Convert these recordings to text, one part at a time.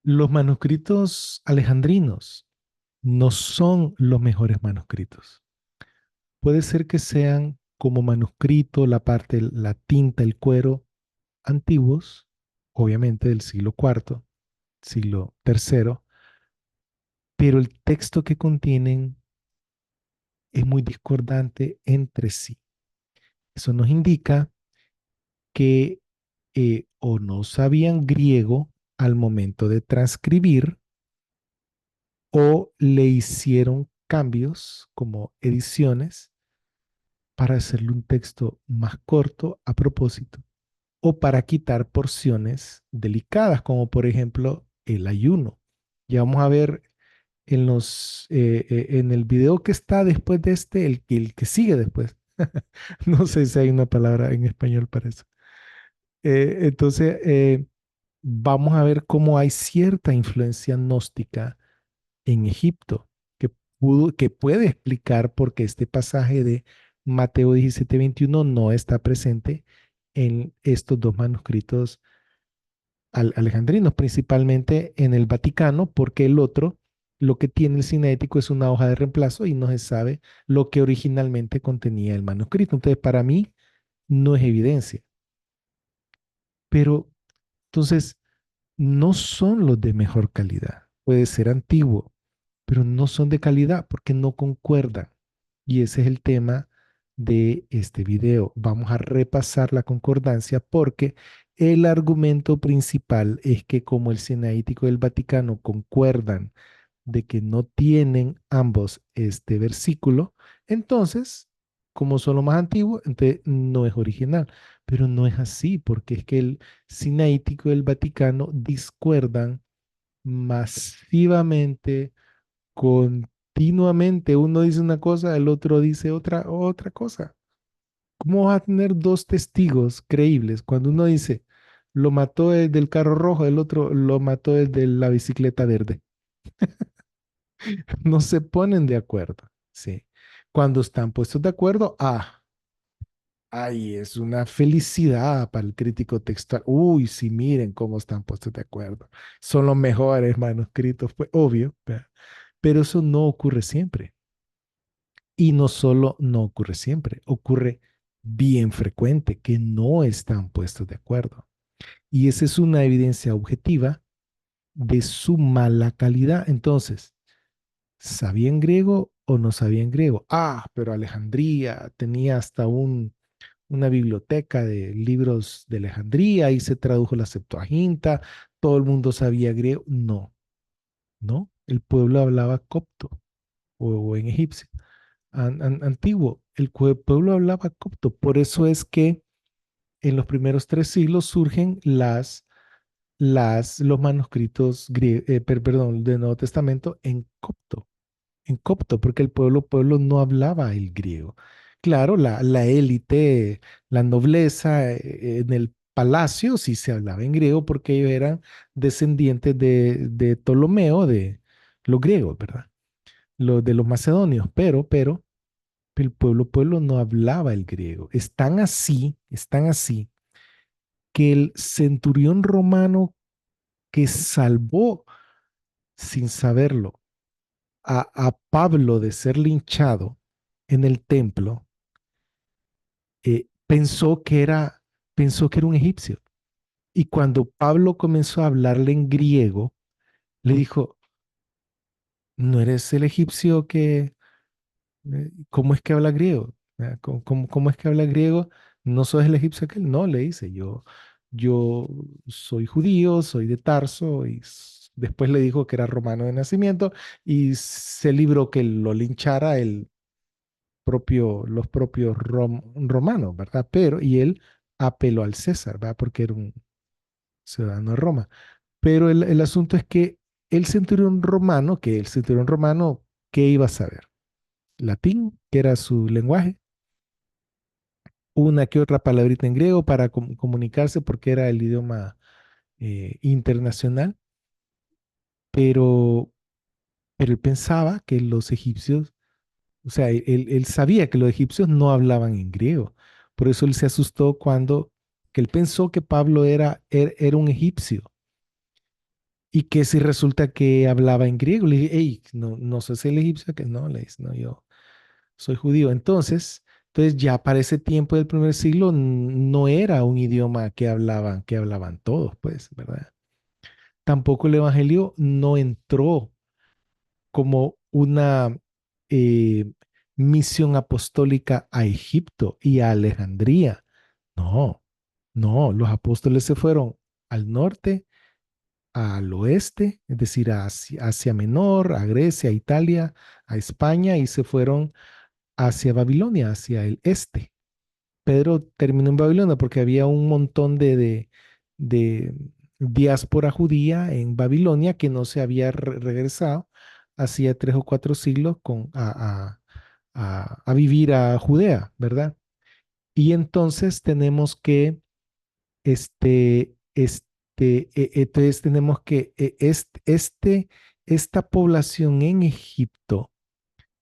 Los manuscritos alejandrinos no son los mejores manuscritos. Puede ser que sean como manuscrito, la parte, la tinta, el cuero, antiguos, obviamente del siglo cuarto, siglo tercero, pero el texto que contienen es muy discordante entre sí. Eso nos indica que o no sabían griego al momento de transcribir o le hicieron cambios como ediciones para hacerle un texto más corto a propósito o para quitar porciones delicadas, como por ejemplo el ayuno. Ya vamos a ver en el video que está después de este, el que sigue después. No sé si hay una palabra en español para eso. Entonces, vamos a ver cómo hay cierta influencia gnóstica en Egipto que puede explicar por qué este pasaje de Mateo 17:21 no está presente en estos dos manuscritos alejandrinos, principalmente en el Vaticano, porque el otro, lo que tiene el cinético es una hoja de reemplazo y no se sabe lo que originalmente contenía el manuscrito. Entonces, para mí, no es evidencia. Pero, entonces, no son los de mejor calidad. Puede ser antiguo, pero no son de calidad porque no concuerdan. Y ese es el tema de este video. Vamos a repasar la concordancia porque el argumento principal es que como el Sinaítico y el Vaticano concuerdan de que no tienen ambos este versículo, entonces, como son los más antiguos, entonces no es original. Pero no es así, porque es que el Sinaítico y el Vaticano discuerdan masivamente, continuamente. Uno dice una cosa, el otro dice otra cosa. ¿Cómo vas a tener dos testigos creíbles cuando uno dice, lo mató el del carro rojo, el otro lo mató el de la bicicleta verde? No se ponen de acuerdo, ¿sí? Cuando están puestos de acuerdo, ay, es una felicidad para el crítico textual. Uy, sí, miren cómo están puestos de acuerdo. Son los mejores manuscritos, pues obvio, ¿verdad? Pero eso no ocurre siempre. Y no solo no ocurre siempre, ocurre bien frecuente que no están puestos de acuerdo. Y esa es una evidencia objetiva de su mala calidad. Entonces, ¿sabían griego o no sabían griego? Pero Alejandría tenía hasta una biblioteca de libros de Alejandría y se tradujo la Septuaginta, todo el mundo sabía griego. No, no, el pueblo hablaba copto o en egipcio. Antiguo, pueblo hablaba copto. Por eso es que en los primeros 3 siglos surgen los manuscritos perdón, del Nuevo Testamento en copto, porque el pueblo no hablaba el griego. Claro, la élite, la nobleza en el palacio sí se hablaba en griego porque ellos eran descendientes de Ptolomeo, de los griegos, ¿verdad? De los macedonios, pero el pueblo no hablaba el griego. Están así, que el centurión romano que salvó sin saberlo a Pablo de ser linchado en el templo, pensó que era un egipcio. Y cuando Pablo comenzó a hablarle en griego, le dijo, ¿no eres el egipcio cómo es que habla griego? ¿Cómo es que habla griego? ¿No sos el egipcio aquel? No, le dice, yo soy judío, soy de Tarso, y después le dijo que era romano de nacimiento y se libró que lo linchara los propios romanos, ¿verdad? Y él apeló al César, ¿verdad? Porque era un ciudadano de Roma. Pero el asunto es que el centurión romano, ¿qué iba a saber? Latín, que era su lenguaje, una que otra palabrita en griego para comunicarse porque era el idioma internacional, pero, pero él pensaba que los egipcios, o sea, él sabía que los egipcios no hablaban en griego. Por eso él se asustó que él pensó que Pablo era un egipcio Y que si resulta que hablaba en griego, le dije, hey, no, no sos el egipcio, que no, le dice, no, yo soy judío. Entonces ya para ese tiempo del primer siglo no era un idioma que hablaban todos, pues, ¿verdad? Tampoco el evangelio no entró como una eh, misión apostólica a Egipto y a Alejandría. No, no, los apóstoles se fueron al norte, al oeste, es decir, a Asia Menor, a Grecia, a Italia, a España y se fueron hacia Babilonia, hacia el este. Pedro terminó en Babilonia porque había un montón de diáspora judía en Babilonia que no se había regresado hacía 3 o 4 siglos a vivir a Judea, ¿verdad? Y entonces tenemos que, entonces tenemos que, esta población en Egipto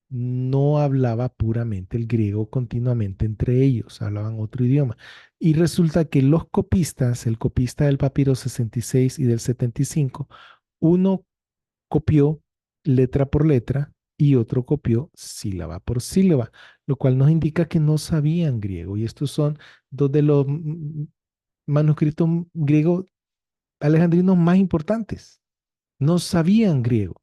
no hablaba puramente el griego continuamente entre ellos, hablaban otro idioma. Y resulta que los copistas, el copista del papiro 66 y del 75, uno copió letra por letra y otro copió sílaba por sílaba, lo cual nos indica que no sabían griego. Y estos son dos de los manuscritos griegos alejandrinos más importantes. No sabían griego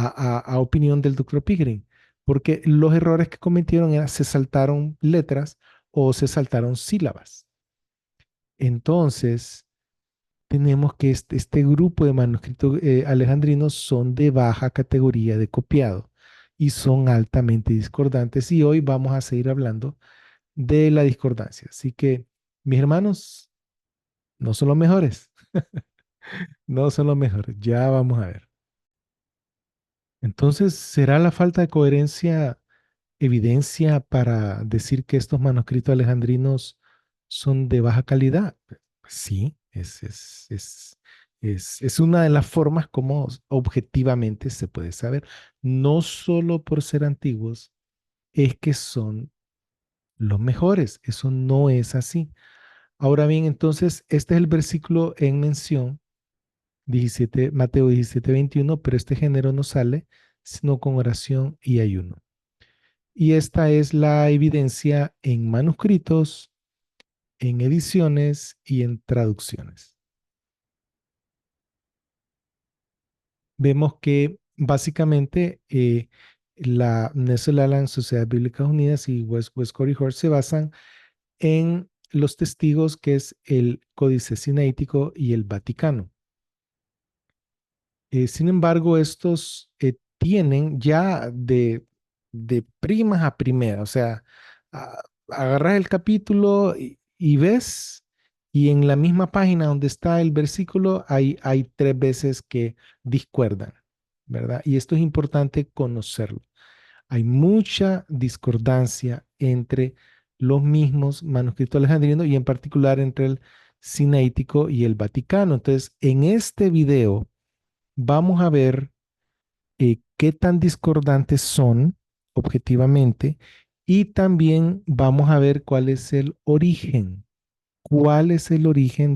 a opinión del doctor Pickering, porque los errores que cometieron era se saltaron letras o se saltaron sílabas. Entonces, tenemos que este grupo de manuscritos alejandrinos son de baja categoría de copiado y son altamente discordantes. Y hoy vamos a seguir hablando de la discordancia. Así que, mis hermanos, no son los mejores, no son los mejores. Ya vamos a ver. Entonces, ¿será la falta de coherencia evidencia para decir que estos manuscritos alejandrinos son de baja calidad? Pues sí, es una de las formas como objetivamente se puede saber. No solo por ser antiguos, es que son los mejores. Eso no es así. Ahora bien, entonces, este es el versículo en mención, 17, Mateo 17:21, pero este género no sale sino con oración y ayuno. Y esta es la evidencia en manuscritos, en ediciones y en traducciones. Vemos que básicamente la Nestle Aland Sociedad Bíblicas Unidas y Westcott y Hort se basan en los testigos que es el Códice Sinaítico y el Vaticano. Sin embargo, estos tienen ya de primas a primera, o sea, agarras el capítulo y ves, y en la misma página donde está el versículo hay 3 veces que discuerdan, ¿verdad? Y esto es importante conocerlo. Hay mucha discordancia entre los mismos manuscritos alejandrinos y en particular entre el Sinaítico y el Vaticano. Entonces, en este video vamos a ver qué tan discordantes son objetivamente y también vamos a ver cuál es el origen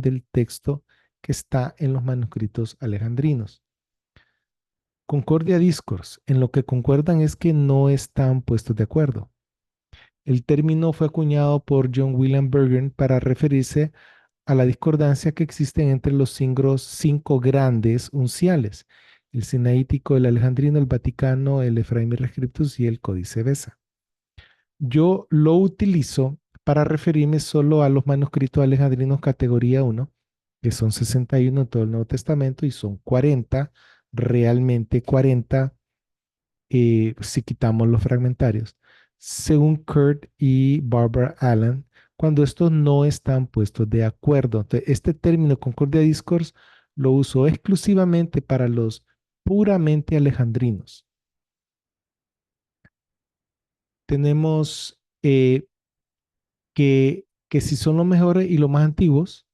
del texto que está en los manuscritos alejandrinos. Concordia Discourse, en lo que concuerdan es que no están puestos de acuerdo. El término fue acuñado por John William Bergen para referirse a la discordancia que existe entre los cinco grandes unciales, el Sinaítico, el Alejandrino, el Vaticano, el Ephraim Scriptus y el Códice Besa. Yo lo utilizo para referirme solo a los manuscritos alejandrinos categoría 1, que son 61 en todo el Nuevo Testamento y son 40, realmente 40 si quitamos los fragmentarios, según Kurt y Barbara Allen, cuando estos no están puestos de acuerdo. Entonces, este término Concordia Discourse lo uso exclusivamente para los puramente alejandrinos. Tenemos que si son los mejores y los más antiguos,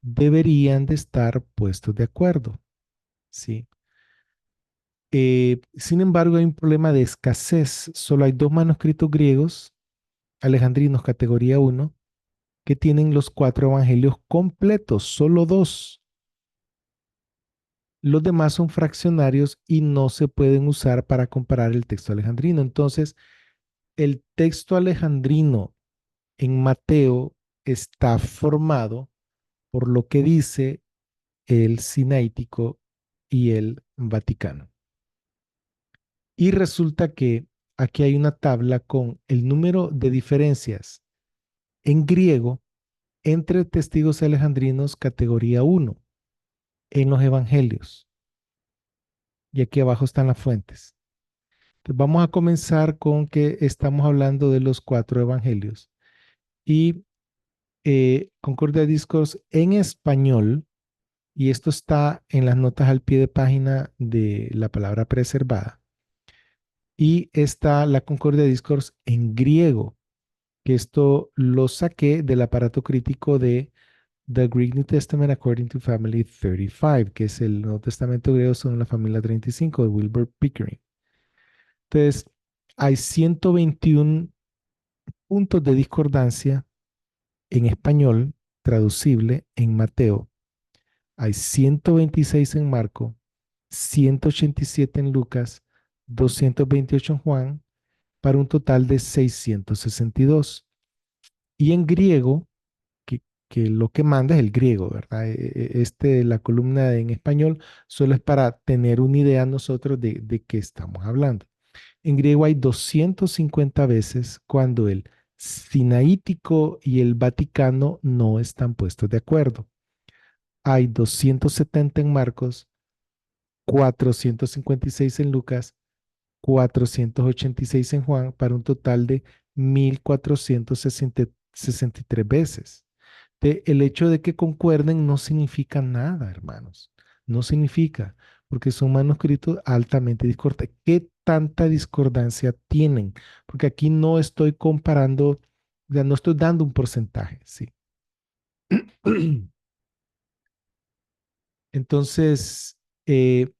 deberían de estar puestos de acuerdo. ¿Sí? Sin embargo, hay un problema de escasez. Solo hay 2 manuscritos griegos alejandrinos categoría 1 que tienen los 4 evangelios completos, solo 2. Los demás son fraccionarios y no se pueden usar para comparar el texto alejandrino. Entonces, el texto alejandrino en Mateo está formado por lo que dice el Sinaítico y el Vaticano. Y resulta que aquí hay una tabla con el número de diferencias en griego entre testigos alejandrinos categoría uno en los evangelios. Y aquí abajo están las fuentes. Entonces vamos a comenzar con que estamos hablando de los cuatro evangelios. Y Concordia Discourse en español, y esto está en las notas al pie de página de la palabra preservada. Y está la Concordia Discourse en griego, que esto lo saqué del aparato crítico de The Greek New Testament According to Family 35, que es el Nuevo Testamento griego según la familia 35 de Wilbur Pickering. Entonces, hay 121 puntos de discordancia en español traducible en Mateo. Hay 126 en Marco, 187 en Lucas, 228 en Juan, para un total de 662. Y en griego, que lo que manda es el griego, ¿verdad? La columna en español solo es para tener una idea nosotros de qué estamos hablando. En griego hay 250 veces cuando el Sinaítico y el Vaticano no están puestos de acuerdo. Hay 270 en Marcos, 456 en Lucas, 486 en Juan, para un total de 1463 veces. El hecho de que concuerden no significa nada, hermanos. No significa, porque son manuscritos altamente discordantes. ¿Qué tanta discordancia tienen? Porque aquí no estoy comparando, ya no estoy dando un porcentaje, ¿sí? Entonces, eh,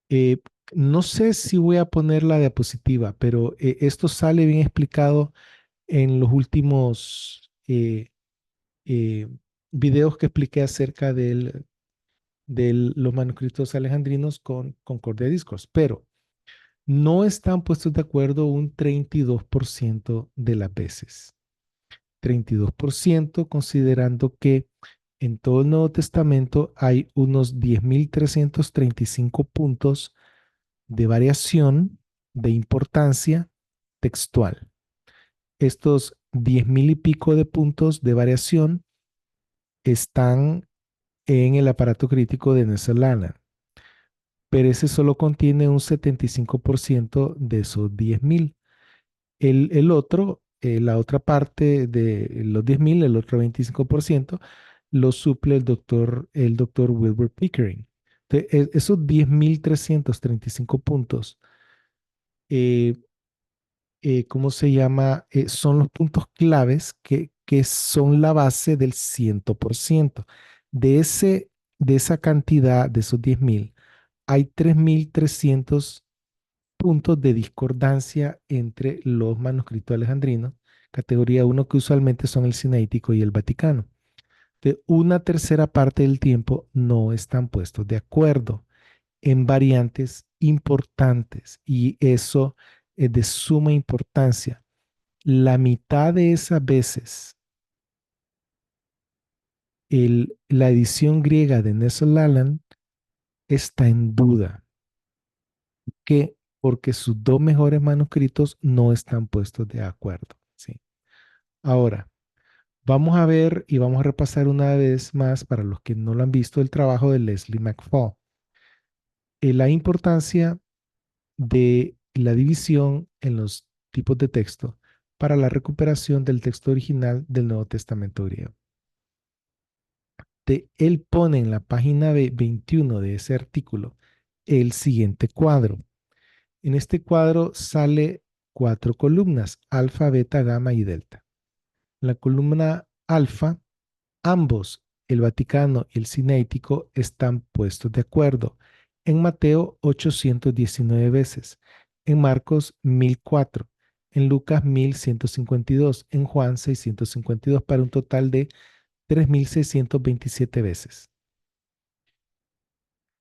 eh, no sé si voy a poner la diapositiva, pero esto sale bien explicado en los últimos eh, videos que expliqué acerca de los manuscritos alejandrinos con Concordia Discourse, pero no están puestos de acuerdo un 32% de las veces. 32% considerando que en todo el Nuevo Testamento hay unos 10.335 puntos de variación de importancia textual. Estos 10.000 y pico de puntos de variación están en el aparato crítico de Nestle-Aland, pero ese solo contiene un 75% de esos 10.000. El otro, la otra parte de los 10.000, el otro 25%, lo suple el doctor Wilbur Pickering. Entonces, esos 10.335 puntos, eh, ¿cómo se llama? Son los puntos claves que son la base del 100%. De esa cantidad, de esos 10.000, hay 3.300 puntos de discordancia entre los manuscritos alejandrinos, categoría uno, que usualmente son el Sinaítico y el Vaticano. De una tercera parte del tiempo no están puestos de acuerdo en variantes importantes, y eso es de suma importancia. La mitad de esas veces la edición griega de Nestle-Aland está en duda, que porque sus dos mejores manuscritos no están puestos de acuerdo. ¿Sí? Ahora, vamos a ver y vamos a repasar una vez más, para los que no lo han visto, el trabajo de Leslie McFall. La importancia de la división en los tipos de texto para la recuperación del texto original del Nuevo Testamento griego. Él pone en la página 21 de ese artículo el siguiente cuadro. En este cuadro sale cuatro columnas: alfa, beta, gamma y delta. La columna alfa, ambos, el Vaticano y el Sinaítico, están puestos de acuerdo. En Mateo, 819 veces. En Marcos, 1004. En Lucas, 1152. En Juan, 652, para un total de 3.627 veces.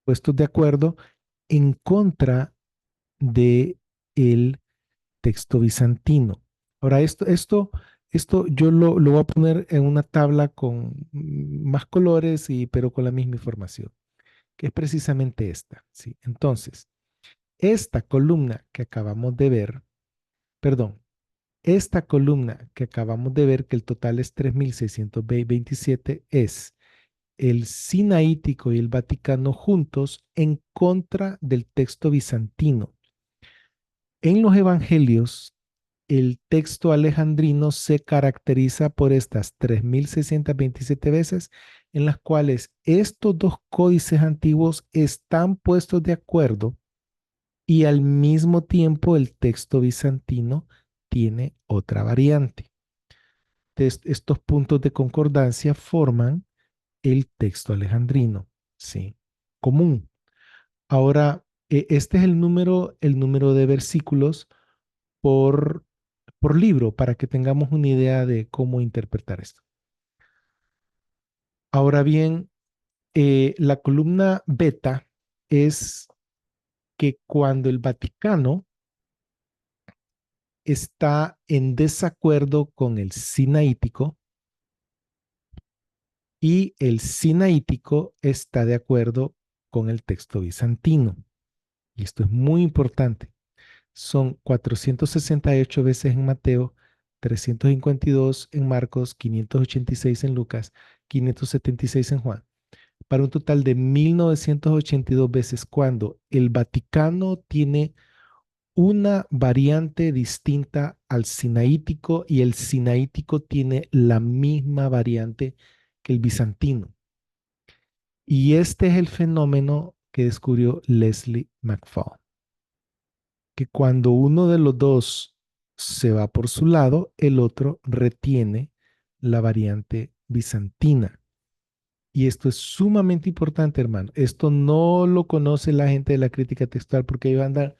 puestos de acuerdo en contra de el texto bizantino. Ahora, esto yo lo voy a poner en una tabla con más colores, pero con la misma información, que es precisamente esta, ¿sí? Entonces, esta columna que acabamos de ver, perdón, esta columna que acabamos de ver, que el total es 3.627, es el Sinaítico y el Vaticano juntos en contra del texto bizantino. En los evangelios, el texto alejandrino se caracteriza por estas 3.627 veces en las cuales estos dos códices antiguos están puestos de acuerdo y al mismo tiempo el texto bizantino tiene otra variante. Estos puntos de concordancia forman el texto alejandrino, ¿sí? Común. Ahora, este es el número de versículos por, por libro para que tengamos una idea de cómo interpretar esto. Ahora bien, la columna beta es que cuando el Vaticano está en desacuerdo con el sinaítico y el sinaítico está de acuerdo con el texto bizantino. Y esto es muy importante. Son 468 veces en Mateo, 352 en Marcos, 586 en Lucas, 576 en Juan, para un total de 1982 veces cuando el Vaticano tiene una variante distinta al sinaítico y el sinaítico tiene la misma variante que el bizantino. Y este es el fenómeno que descubrió Leslie McFall, que cuando uno de los dos se va por su lado, el otro retiene la variante bizantina. Y esto es sumamente importante, hermano. Esto no lo conoce la gente de la crítica textual porque ellos andan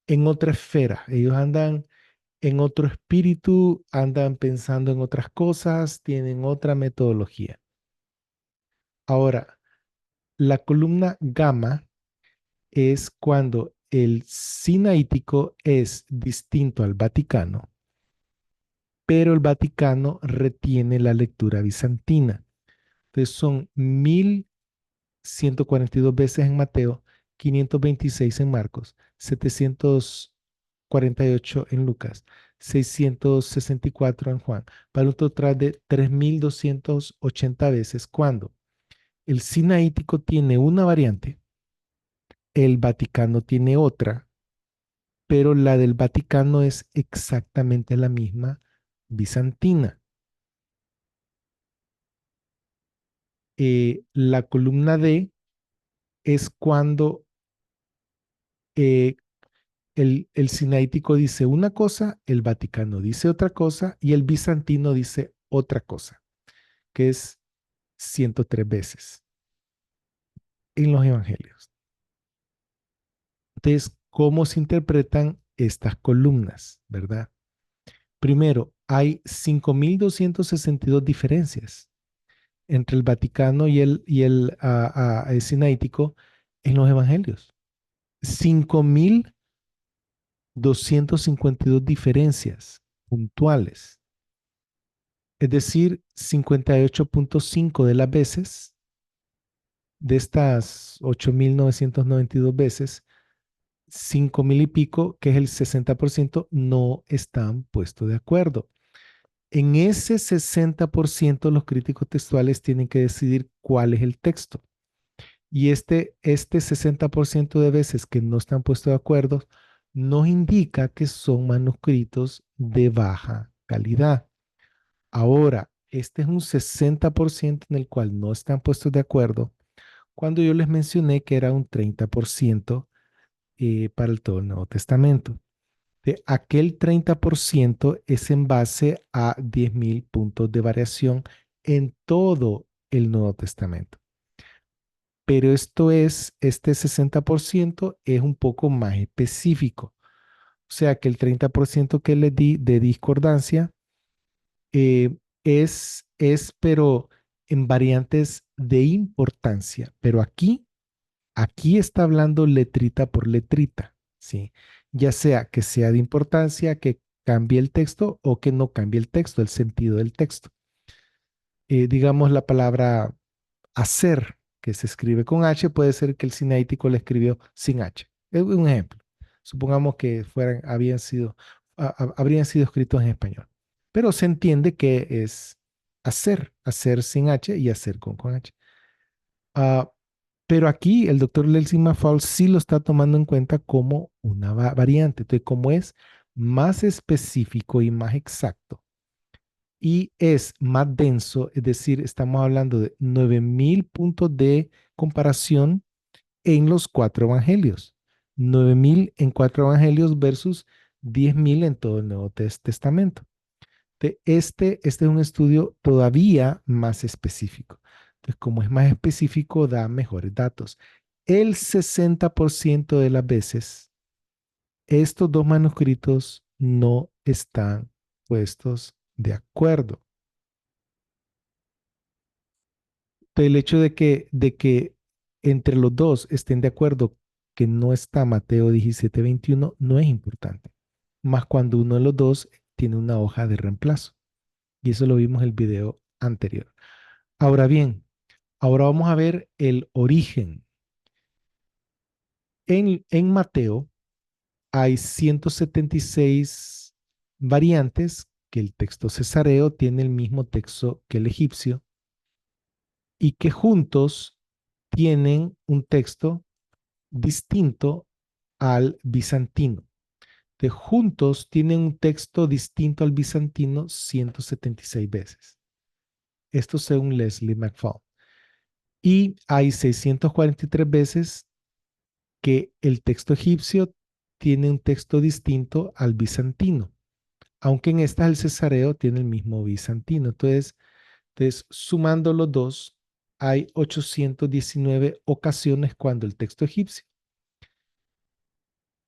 en otra esfera, ellos andan en otro espíritu, andan pensando en otras cosas, tienen otra metodología. Ahora, la columna gamma es cuando el sinaítico es distinto al Vaticano, pero el Vaticano retiene la lectura bizantina. Entonces son 1.142 veces en Mateo, 526 en Marcos, 748 en Lucas, 664 en Juan, para un total de 3.280 veces cuando el sinaítico tiene una variante, el Vaticano tiene otra, pero la del Vaticano es exactamente la misma bizantina. La columna D es cuando eh, el sinaítico dice una cosa, el Vaticano dice otra cosa y el bizantino dice otra cosa, que es 103 veces en los evangelios. Entonces, ¿cómo se interpretan estas columnas, verdad? Primero, hay 5.262 diferencias entre el Vaticano y el sinaítico en los evangelios. 5.252 diferencias puntuales. Es decir, 58.5 de las veces, de estas 8.992 veces, 5.000 y pico, que es el 60%, no están puestos de acuerdo. En ese 60% los críticos textuales tienen que decidir cuál es el texto. Y este 60% de veces que no están puestos de acuerdo nos indica que son manuscritos de baja calidad. Ahora, este es un 60% en el cual no están puestos de acuerdo, cuando yo les mencioné que era un 30% para todo el Nuevo Testamento. De aquel 30% es en base a 10.000 puntos de variación en todo el Nuevo Testamento. Pero este 60% es un poco más específico. O sea que el 30% que les di de discordancia pero en variantes de importancia. Pero aquí Aquí está hablando letrita por letrita, ¿sí? Ya sea de importancia, que cambie el texto o que no cambie el texto, el sentido del texto. Digamos la palabra hacer, que se escribe con H, puede ser que el cinético le escribió sin H. Es un ejemplo. Supongamos que habrían sido escritos en español. Pero se entiende que es hacer sin H y hacer con H. Ah, pero aquí el doctor Lelsing Mafal sí lo está tomando en cuenta como una variante. Entonces, como es más específico y más exacto y es más denso, es decir, estamos hablando de 9000 puntos de comparación en los cuatro evangelios. 9000 en cuatro evangelios versus 10.000 en todo el Nuevo Testamento. Este es un estudio todavía más específico. Entonces, como es más específico, da mejores datos. El 60% de las veces, estos dos manuscritos no están puestos de acuerdo. El hecho de que entre los dos estén de acuerdo que no está Mateo 17:21 no es importante. Más cuando uno de los dos tiene una hoja de reemplazo. Y eso lo vimos en el video anterior. Ahora bien, ahora vamos a ver el origen. En Mateo hay 176 variantes que el texto cesareo tiene el mismo texto que el egipcio y que juntos tienen un texto distinto al bizantino. De juntos tienen un texto distinto al bizantino 176 veces. Esto según Leslie McFall. Y hay 643 veces que el texto egipcio tiene un texto distinto al bizantino, aunque en esta el cesareo tiene el mismo bizantino. Entonces, sumando los dos, hay 819 ocasiones cuando el texto egipcio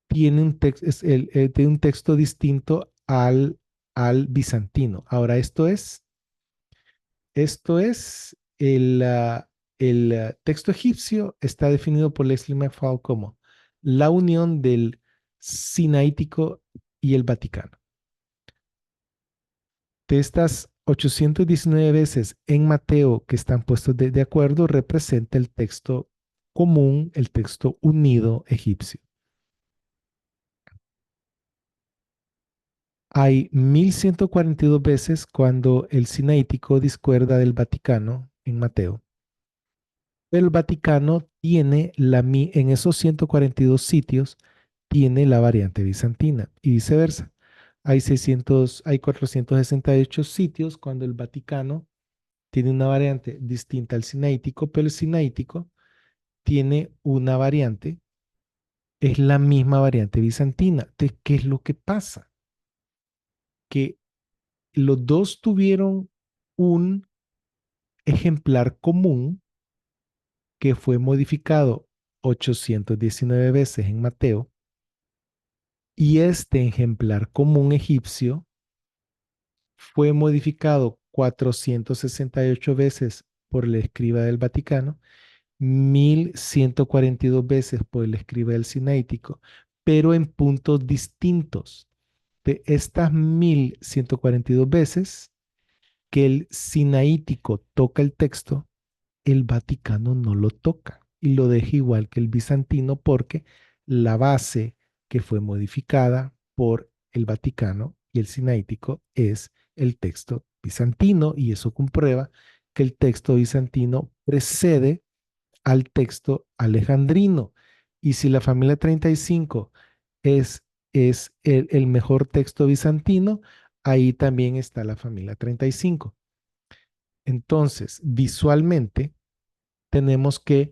tiene tiene un texto distinto al bizantino. Ahora, esto es el texto egipcio está definido por Leslie McFall como la unión del Sinaítico y el Vaticano. De estas 819 veces en Mateo que están puestos de acuerdo, representa el texto común, el texto unido egipcio. Hay 1142 veces cuando el Sinaítico discuerda del Vaticano en Mateo. Pero el Vaticano tiene en esos 142 sitios, tiene la variante bizantina y viceversa. Hay 468 sitios cuando el Vaticano tiene una variante distinta al sinaítico, pero el sinaítico tiene una variante, es la misma variante bizantina. Entonces, ¿qué es lo que pasa? Que los dos tuvieron un ejemplar común que fue modificado 819 veces en Mateo y este ejemplar común egipcio fue modificado 468 veces por el escriba del Vaticano, 1142 veces por el escriba del Sinaítico, pero en puntos distintos. De estas 1142 veces que el Sinaítico toca el texto, el Vaticano no lo toca y lo deja igual que el bizantino porque la base que fue modificada por el Vaticano y el Sinaítico es el texto bizantino y eso comprueba que el texto bizantino precede al texto alejandrino. Y si la familia 35 es, es el mejor texto bizantino, ahí también está la familia 35. Entonces, visualmente, tenemos que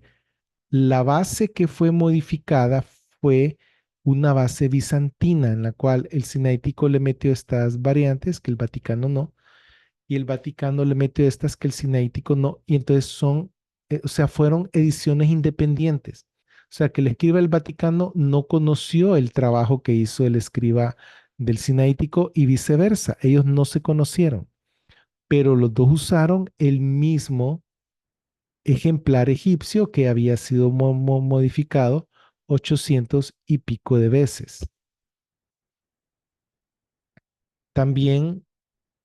la base que fue modificada fue una base bizantina en la cual el Sinaítico le metió estas variantes que el Vaticano no, y el Vaticano le metió estas que el Sinaítico no, y entonces o sea, fueron ediciones independientes. O sea, que el escriba del Vaticano no conoció el trabajo que hizo el escriba del Sinaítico y viceversa. Ellos no se conocieron, pero los dos usaron ejemplar egipcio que había sido modificado 800 y pico de veces. También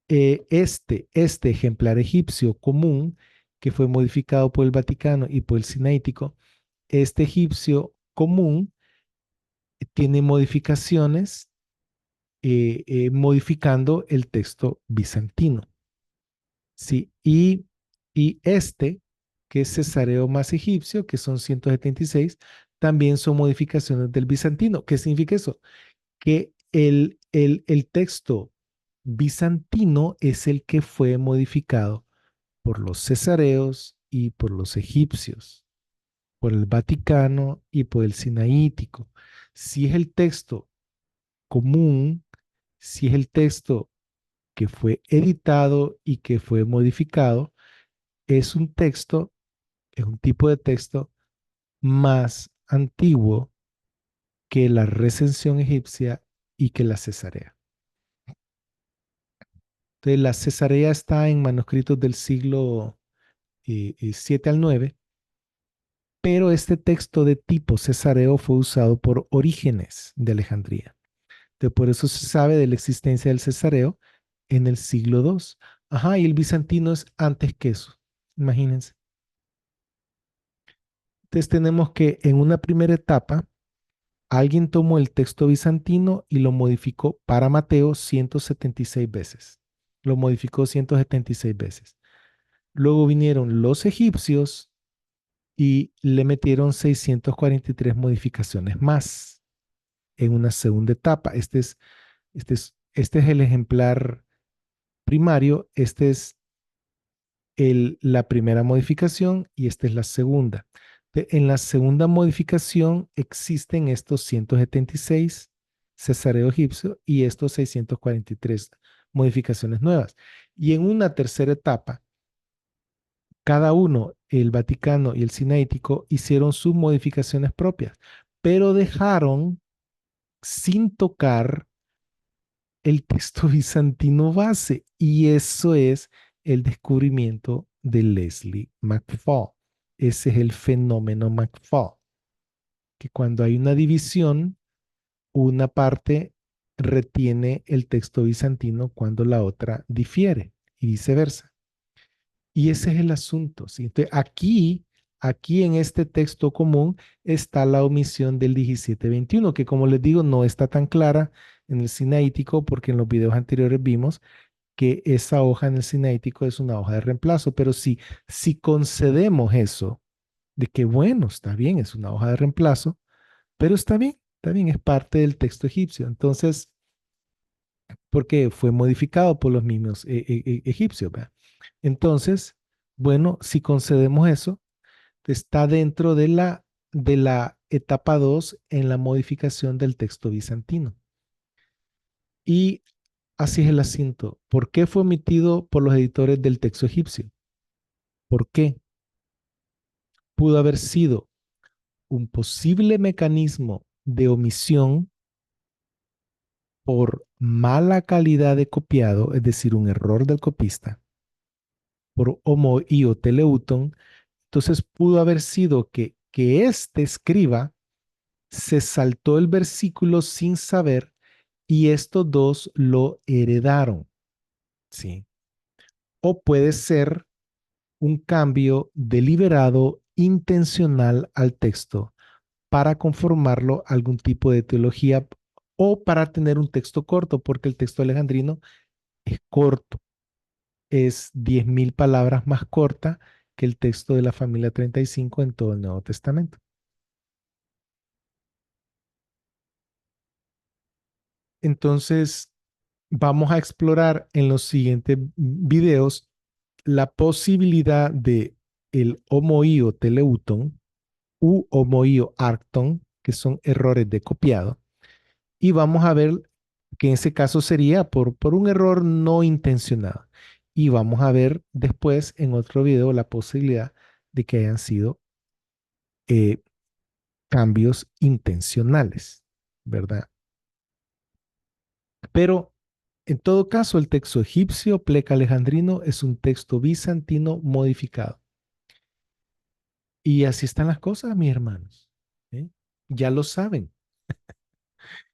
este ejemplar egipcio común que fue modificado por el Vaticano y por el Sinaítico, este egipcio común tiene modificaciones modificando el texto bizantino. Sí, y este, que es cesareo más egipcio, que son 176, también son modificaciones del bizantino. ¿Qué significa eso? Que el texto bizantino es el que fue modificado por los cesareos y por los egipcios, por el Vaticano y por el Sinaítico. Si es el texto común, si es el texto que fue editado y que fue modificado, es un texto, es un tipo de texto más antiguo que la recensión egipcia y que la cesarea. Entonces, la cesarea está en manuscritos del siglo 7 al 9, pero este texto de tipo cesareo fue usado por Orígenes de Alejandría. Entonces, por eso se sabe de la existencia del cesareo en el siglo II. Ajá, y el bizantino es antes que eso. Imagínense. Entonces tenemos que en una primera etapa, alguien tomó el texto bizantino y lo modificó para Mateo 176 veces. Lo modificó 176 veces. Luego vinieron los egipcios y le metieron 643 modificaciones más en una segunda etapa. Este es el ejemplar primario, este es la primera modificación y esta es la segunda. En la segunda modificación existen estos 176 cesareo egipcio y estos 643 modificaciones nuevas. Y en una tercera etapa, cada uno, el Vaticano y el Sinaítico, hicieron sus modificaciones propias, pero dejaron sin tocar el texto bizantino base. Y eso es el descubrimiento de Leslie McFall. Ese es el fenómeno McFall, que cuando hay una división, una parte retiene el texto bizantino cuando la otra difiere y viceversa. Y ese es el asunto, ¿sí? Entonces, aquí en este texto común está la omisión del 1721, que como les digo, no está tan clara en el sinaítico porque en los videos anteriores vimos que esa hoja en el sinaítico es una hoja de reemplazo, pero si concedemos eso, de que bueno, está bien, es una hoja de reemplazo, pero está bien, es parte del texto egipcio. Entonces, porque fue modificado por los mismos egipcios, ¿verdad? Entonces, bueno, si concedemos eso, está dentro de la etapa 2 en la modificación del texto bizantino. Y así es el asunto. ¿Por qué fue omitido por los editores del texto egipcio? ¿Por qué? Pudo haber sido un posible mecanismo de omisión por mala calidad de copiado, es decir, un error del copista, por homo y o teleuton. Entonces pudo haber sido que este escriba se saltó el versículo sin saber y estos dos lo heredaron, ¿sí? O puede ser un cambio deliberado, intencional al texto para conformarlo a algún tipo de teología o para tener un texto corto, porque el texto alejandrino es corto, es 10.000 palabras más corta que el texto de la familia 35 en todo el Nuevo Testamento. Entonces, vamos a explorar en los siguientes videos la posibilidad de el homoío teleuton u homoío arcton, que son errores de copiado, y vamos a ver que en ese caso sería por un error no intencionado. Y vamos a ver después en otro video la posibilidad de que hayan sido eh, cambios intencionales, ¿verdad? Pero en todo caso, el texto egipcio pleca alejandrino es un texto bizantino modificado. Y así están las cosas, mis hermanos. ¿Eh? Ya lo saben,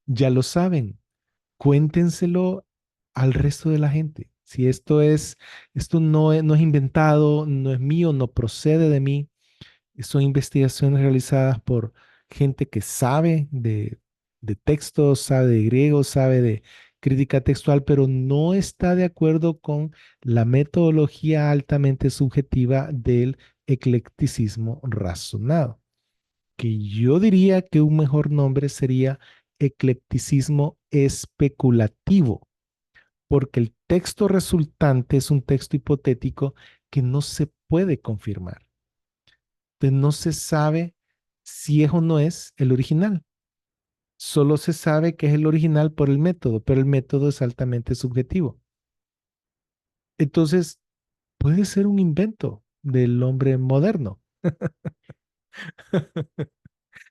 ya lo saben. Cuéntenselo al resto de la gente. Si esto no es inventado, no es mío, no procede de mí, son investigaciones realizadas por gente que sabe de textos, sabe de griego, sabe de crítica textual, pero no está de acuerdo con la metodología altamente subjetiva del eclecticismo razonado, que yo diría que un mejor nombre sería eclecticismo especulativo, porque el texto resultante es un texto hipotético que no se puede confirmar. Entonces no se sabe si es o no es el original. Solo se sabe que es el original por el método, pero el método es altamente subjetivo. Entonces puede ser un invento del hombre moderno.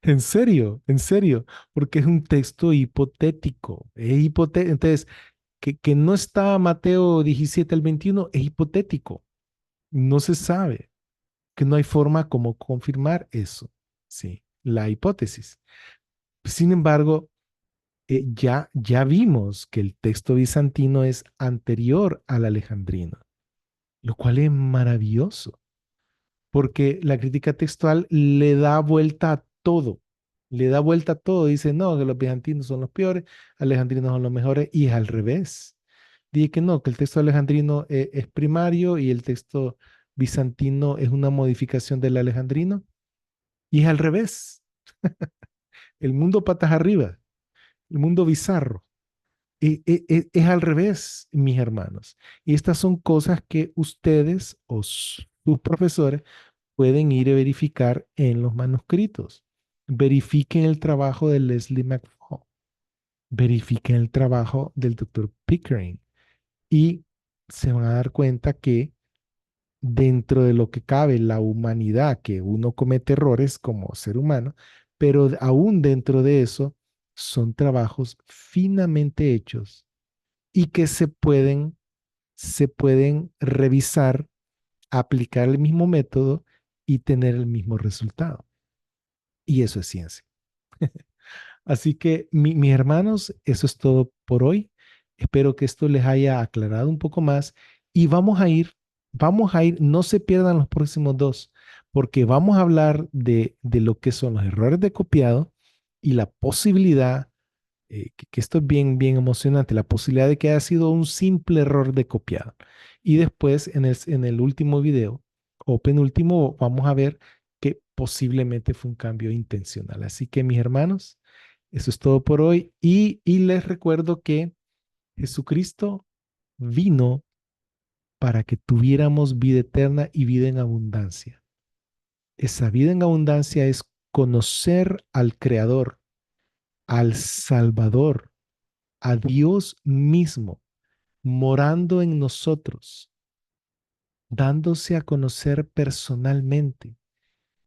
En serio, porque es un texto hipotético. Entonces, que no está Mateo 17 al 21 es hipotético. No se sabe, que no hay forma como confirmar eso. Sí, la hipótesis. Sin embargo, ya vimos que el texto bizantino es anterior al alejandrino, lo cual es maravilloso, porque la crítica textual le da vuelta a todo, le da vuelta a todo, dice, no, que los bizantinos son los peores, alejandrinos son los mejores, y es al revés. Dice que no, que el texto alejandrino es primario y el texto bizantino es una modificación del alejandrino, y es al revés, el mundo patas arriba, el mundo bizarro. Es al revés, mis hermanos. Y estas son cosas que ustedes o sus profesores pueden ir a verificar en los manuscritos. Verifiquen el trabajo de Leslie McFall. Verifiquen el trabajo del doctor Pickering. Y se van a dar cuenta que dentro de lo que cabe la humanidad, que uno comete errores como ser humano, pero aún dentro de eso son trabajos finamente hechos y que se pueden revisar, aplicar el mismo método y tener el mismo resultado. Y eso es ciencia. Así que, mis hermanos, eso es todo por hoy. Espero que esto les haya aclarado un poco más y vamos a ir, no se pierdan los próximos dos, porque vamos a hablar de lo que son los errores de copiado y la posibilidad que esto es bien, bien emocionante, la posibilidad de que haya sido un simple error de copiado. Y después en el último video o penúltimo vamos a ver que posiblemente fue un cambio intencional. Así que mis hermanos, eso es todo por hoy y les recuerdo que Jesucristo vino para que tuviéramos vida eterna y vida en abundancia. Esa vida en abundancia es conocer al Creador, al Salvador, a Dios mismo morando en nosotros, dándose a conocer personalmente.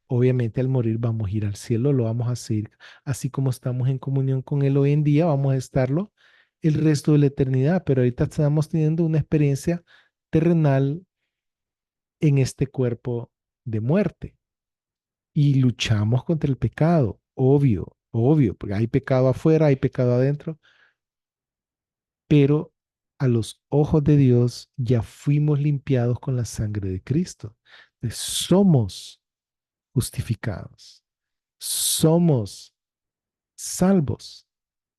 Obviamente al morir vamos a ir al cielo, lo vamos a seguir, así como estamos en comunión con Él hoy en día, vamos a estarlo el resto de la eternidad, pero ahorita estamos teniendo una experiencia terrenal en este cuerpo de muerte y luchamos contra el pecado, obvio, obvio, porque hay pecado afuera, hay pecado adentro, pero a los ojos de Dios ya fuimos limpiados con la sangre de Cristo. Entonces, somos justificados, somos salvos,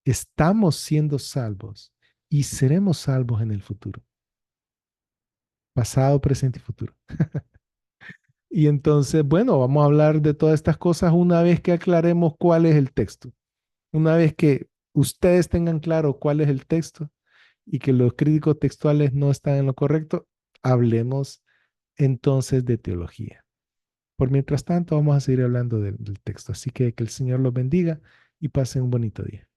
estamos siendo salvos y seremos salvos en el futuro, pasado, presente y futuro. Y entonces, bueno, vamos a hablar de todas estas cosas una vez que aclaremos cuál es el texto, una vez que ustedes tengan claro cuál es el texto y que los críticos textuales no están en lo correcto, hablemos entonces de teología. Por mientras tanto, vamos a seguir hablando del texto. Así que el Señor los bendiga y pasen un bonito día.